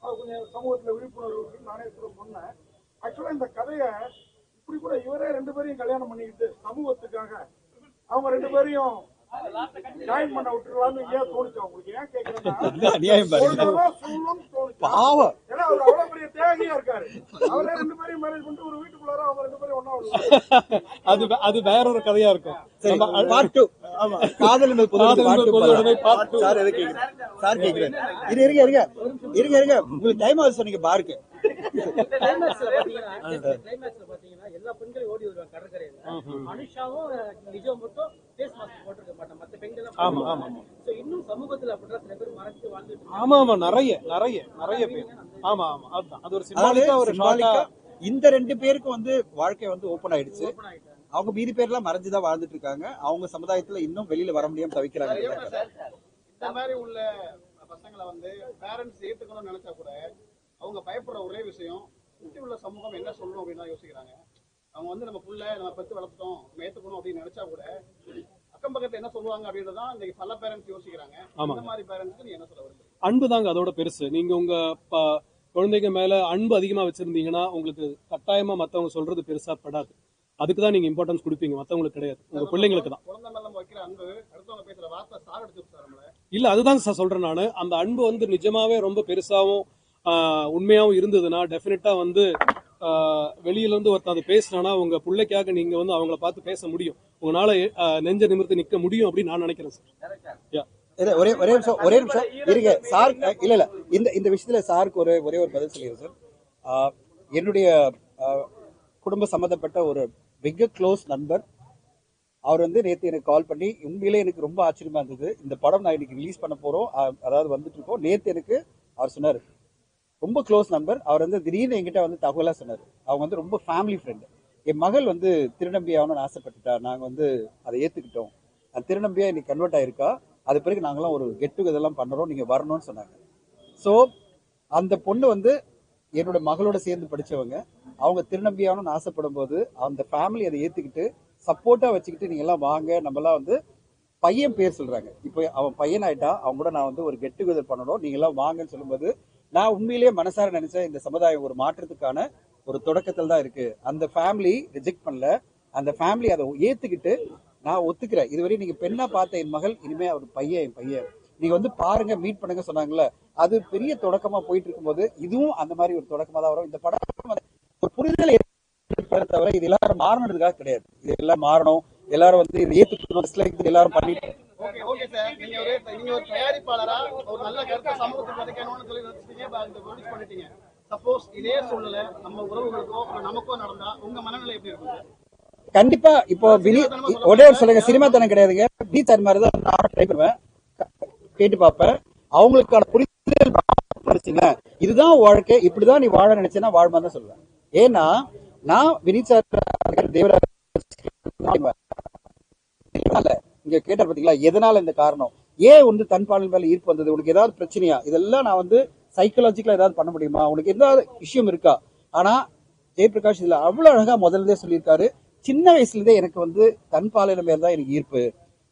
அது கொஞ்சம் சமூகத்தில் விழிப்புணர்வு நானே சொன்னேன். ஆக்சுவலா இந்த கதையை இப்படி கூட இவரே 2 பேரையும் கல்யாணம் பண்ணிக்கிட்டு சமூகத்துக்காக அவங்க 2 பேரையும் ஜாயின் பண்ண விட்டுருலாம்னு ஏன் தோணுச்சு அவங்களுக்கு? ஏன் கேட்கறேன்னா பாவம், ஏன்னா அவர் அவ்வளவு பெரிய தியாகியா இருக்காரு. அவரே 2 பேரையும் மேரேஜ் பண்ணிட்டு ஒரு வீட்டுக்குள்ளார அவங்க 2 பேரும் ஒன்னா விடுவாங்க. அது வேற ஒரு கதையா இருக்கும். பார்ட் 2. ஆமா, காதல் என்பது பொதுவுடைமை பார்ட் 2. சார் எதை கேக்குறேன்? சார் கேக்குறேன். இருங்க உங்களுக்கு டைம் ஆகுது சொன்னீங்க பாருக்கு. எல்லா பெண்களும் ஓடி வருவாங்க கடற்கரையில. அனுஷாவும் நிஜம் மட்டும் ஃபேஸ் மாஸ்க் போட்டுருக்க மாட்டாங்க. மத்த பெண்கள் சோ இன்னும் சமூகத்துல அப்படிதான் சில பேர் மறைச்சு வாழ்ந்துட்டு. ஆமா நிறைய பேர். ஆமா அதுதான். அது ஒரு சிம்பாலிக்கா ஒரு ஷார்ட்டா இந்த 2 பேருக்கு வந்து வாழ்க்கை வந்து ஓபன் ஆயிடுச்சு. அவங்க மீதி பேர்லாம் மறைஞ்சுதான் வாழ்ந்துட்டு இருக்காங்க. அவங்க சமுதாயத்துல இன்னும் வெளியில வர முடியாம தவிக்கிறாங்க. இந்த மாதிரி உள்ள பசங்களை வந்து பேரண்ட்ஸ் ஏத்துக்கணும்னு நினைச்சா கூட அவங்க பயப்படுற ஒரே விஷயம், சுற்றி உள்ள சமூகம் என்ன சொல்லணும் அப்படின்னு யோசிக்கிறாங்க. அவங்க வந்து நம்ம புள்ள நம்ம பத்து வளர்த்துட்டோம், நம்ம ஏத்துக்கணும் அப்படின்னு நினைச்சா கூட அக்கம் பக்கத்துல என்ன சொல்லுவாங்க அப்படின்றதான் இன்னைக்கு பல பேரண்ட்ஸ் யோசிக்கிறாங்க. இந்த மாதிரி பேரண்ட்ஸ்க்கு நீங்க என்ன சொல்ல விரும்புறீங்க? அன்பு தாங்க அதோட பெருசு. நீங்க உங்க குழந்தைங்க மேல அன்பு அதிகமா வச்சிருந்தீங்கன்னா உங்களுக்கு கட்டாயமா மத்தவங்க சொல்றது பெருசா படாது. அதுக்குதான் நீங்க இம்பார்ட்டன்ஸ் கொடுப்பீங்க, மத்தவங்களுக்கு கிடையாது. உங்க பிள்ளைங்களுக்கு தான். குழந்தை மேல வைக்கிற அன்பு அடுத்தவங்க பேசுற வார்த்தை சாகடிச்சு இல்ல, அதுதான் சார் சொல்றேன் நானு. அந்த அன்பு வந்து நிஜமாவே ரொம்ப பெருசாவும் உண்மையாவும் இருந்ததுன்னா டெஃபினட்டா வந்து வெளியில இருந்து ஒருத்தர் அதை பேசினா உங்க பிள்ளைக்காக நீங்க வந்து அவங்கள பார்த்து பேச முடியும். உங்களால நெஞ்ச நிமிர்த்து நிக்க முடியும் அப்படின்னு நான் நினைக்கிறேன் சார். ஒரே நிமிஷம் இருங்க சார். இல்ல இந்த விஷயத்துல சாருக்கு ஒரே ஒரு பதில் சொல்லிடுறேன் சார். என்னுடைய குடும்ப சம்பந்தப்பட்ட ஒரு மிக க்ளோஸ் நண்பர், அவர் வந்து நேற்று எனக்கு கால் பண்ணி, உண்மையிலே எனக்கு ரொம்ப ஆச்சரியமா இருந்தது. இந்த படம் நான் இன்னைக்கு ரிலீஸ் பண்ண போறோம், அதாவது வந்துட்டு இருக்கோம். நேற்று எனக்கு அவர் சொன்னார், ரொம்ப க்ளோஸ் நண்பர். அவர் வந்து திடீர்னு என்கிட்ட வந்து தகவலாக சொன்னார். அவங்க வந்து ரொம்ப ஃபேமிலி ஃப்ரெண்டு. என் மகள் வந்து திருநம்பி ஆகணும்னு ஆசைப்பட்டுட்டா, நாங்கள் வந்து அதை ஏற்றுக்கிட்டோம். அந்த திருநம்பியா இன்னைக்கு கன்வெர்ட் ஆயிருக்கா. அது பிறகு நாங்களாம் ஒரு கெட் டுகெதர்லாம் பண்ணுறோம், நீங்கள் வரணும்னு சொன்னாங்க. ஸோ அந்த பொண்ணு வந்து என்னோட மகளோட சேர்ந்து படித்தவங்க. அவங்க திருநம்பியாகணும்னு ஆசைப்படும் போது அந்த ஃபேமிலி அதை ஏற்றுக்கிட்டு சப்போர்ட்டாக வச்சுக்கிட்டு நீங்கள்லாம் வாங்க, நம்மலாம் வந்து பையன் பேர் சொல்கிறாங்க. இப்போ அவன் பையன் ஆயிட்டா, அவங்க கூட நான் வந்து ஒரு கெட் டுகெதர் பண்ணணும், நீங்களாம் வாங்கன்னு சொல்லும்போது நான் உண்மையிலேயே மனசார நினைச்சேன், இந்த சமுதாயம் ஒரு மாற்றத்துக்கான ஒரு தொடக்கத்தில் தான் இருக்கு. அந்த ஃபேமிலி ரிஜெக்ட் பண்ணல, அந்த ஃபேமிலி அதை ஏத்துக்கிட்டு நான் ஒத்துக்கிறேன். இதுவரை நீங்க பெண்ணா பார்த்த என் மகள், இனிமே அவர் பையன், என் பையன், நீங்க வந்து பாருங்க, மீட் பண்ணுங்க சொன்னாங்கல்ல, அது பெரிய தொடக்கமா போயிட்டு இருக்கும்போது இதுவும் அந்த மாதிரி ஒரு தொடக்கமா தான் வரும். இந்த படம் ஒரு புரிதலை தவிர இது எல்லாரும் மாறணுன்றதுக்காக கிடையாது. இது எல்லாம் மாறணும், எல்லாரும் வந்து இதை ஏத்துக்கணும், எல்லாரும் பண்ணிட்டு. ஓகே சார், நீங்க ஒரு தயாரிப்பாளரா ஒரு நல்ல கருத்தை சமூகத்துக்கு விதைக்கணும்னு சொல்லி ரிலீஸ் பண்ணிட்டீங்க. சப்போஸ் இதே சூழ்நிலை நம்ம உறவுகளுக்கோ நமக்கோ நடந்தா உங்க மனநிலை எப்படி இருக்கும் சார்? கண்டிப்பா. இப்போ ஒரே ஒரு சொல்லுங்க, சினிமா தனம் கிடையாதுங்க. பீச் அது மாதிரி தான் நான் ட்ரை பண்ணுவேன், கேட்டு பார்ப்பேன். அவங்களுக்கான புரிதல், இதுதான் வாழ்க்கை, இப்படிதான் நீ வாழ நினைச்சேன்னா வாழ்மா தான் சொல்லுவேன். ஏன்னா நான் வினித் சார் தேவராஜ் இங்க கேட்ட பாத்தீங்களா, எதனால இந்த காரணம், ஏன் வந்து தன் பாலின் மேல ஈர்ப்பு வந்தது, உனக்கு ஏதாவது பிரச்சனையா, இதெல்லாம் நான் வந்து சைக்கலாஜிக்கலா ஏதாவது பண்ண முடியுமா, உனக்கு ஏதாவது விஷயம் இருக்கா. ஆனா ஜெயபிரகாஷ் இதுல அவ்வளவு அழகா முதல்ல சொல்லியிருக்காரு, சின்ன வயசுல இருந்தே எனக்கு வந்து தன் பாலின மேல தான் எனக்கு ஈர்ப்பு,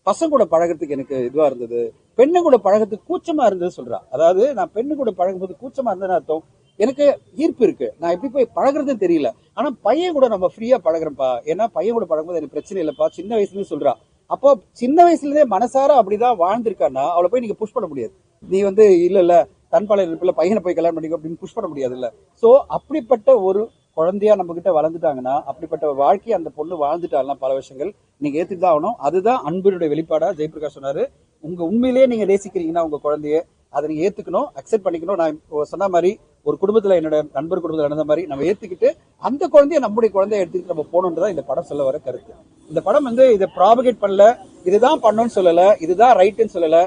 பசங்க கூட பழகிறதுக்கு எனக்கு இதுவா இருந்தது, பெண்ணு கூட பழகிறதுக்கு கூச்சமா இருந்தது சொல்றா. அதாவது நான் பெண்ணு கூட பழகும்போது கூச்சமா இருந்ததுன்னு அர்த்தம், எனக்கு ஈர்ப்பு இருக்கு, நான் எப்படி போய் பழகுறதுன்னு தெரியல. ஆனா பையன் கூட நம்ம ஃப்ரீயா பழகுறப்பா, ஏன்னா பையன் கூட பழகும்போது எனக்கு பிரச்சனை இல்லப்பா, சின்ன வயசுல இருந்து சொல்றா. அப்போ சின்ன வயசுல இருந்தே மனசார அப்படிதான் வாழ்ந்திருக்கான்னா அவளை போய் நீங்க புஷ் பண்ண முடியாது. நீ வந்து இல்ல தன்பாளைய பையனை போய் கல்யாணம் பண்ணிக்கோ அப்படின்னு புஷ் பண்ண முடியாது இல்ல. சோ அப்படிப்பட்ட ஒரு குழந்தையா நம்ம கிட்ட வளர்ந்துட்டாங்கன்னா, அப்படிப்பட்ட ஒரு வாழ்க்கையை அந்த பொண்ணு வாழ்ந்துட்டாலாம் பல வருஷங்கள், நீங்க ஏத்துட்டு தான் ஆகணும். அதுதான் அன்பினுடைய வெளிப்பாடா ஜெயபிரகாஷ் சொன்னாரு. உங்க உண்மையிலேயே நீங்க நேசிக்கிறீங்கன்னா உங்க குழந்தைய, அதை நீங்க ஏத்துக்கணும், அக்செப்ட் பண்ணிக்கணும். நான் இப்போ சொன்ன மாதிரி ஒரு குடும்பத்துல, என்னோட நண்பர் குடும்பத்துல நடந்த மாதிரி நம்ம ஏத்துக்கிட்டு அந்த குழந்தைய நம்முடைய குழந்தைய எடுத்துக்கிட்டு நம்ம போகணுன்றதான் இந்த படம் சொல்ல வர கருத்து. இந்த படம் வந்து இதை ப்ராபகேட் பண்ணல, இதுதான் பண்ணணும்னு சொல்லல, இதுதான் ரைட்டுன்னு சொல்லல.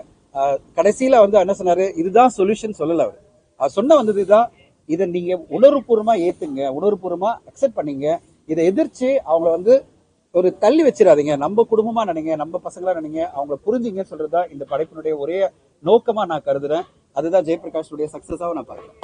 கடைசியில வந்து என்ன சொன்னாரு, இதுதான் சொல்யூஷன் சொல்லல. அவர் சொன்ன வந்தது இதுதான், இதை நீங்க உணர்வுபூர்வமா ஏத்துங்க, உணர்வுபூர்வமா அக்செப்ட் பண்ணீங்க. இதை எதிர்த்து அவங்கள வந்து ஒரு தள்ளி வச்சிடாதீங்க, நம்ம குடும்பமா நினைங்க, நம்ம பசங்களா நினைங்க, அவங்கள புரிஞ்சுங்கன்னு சொல்றதுதான் இந்த படைப்பினுடைய ஒரே நோக்கமா நான் கருதுறேன். அதுதான் ஜெயபிரகாஷுடைய சக்சஸாவும் நான் பார்க்கிறேன்.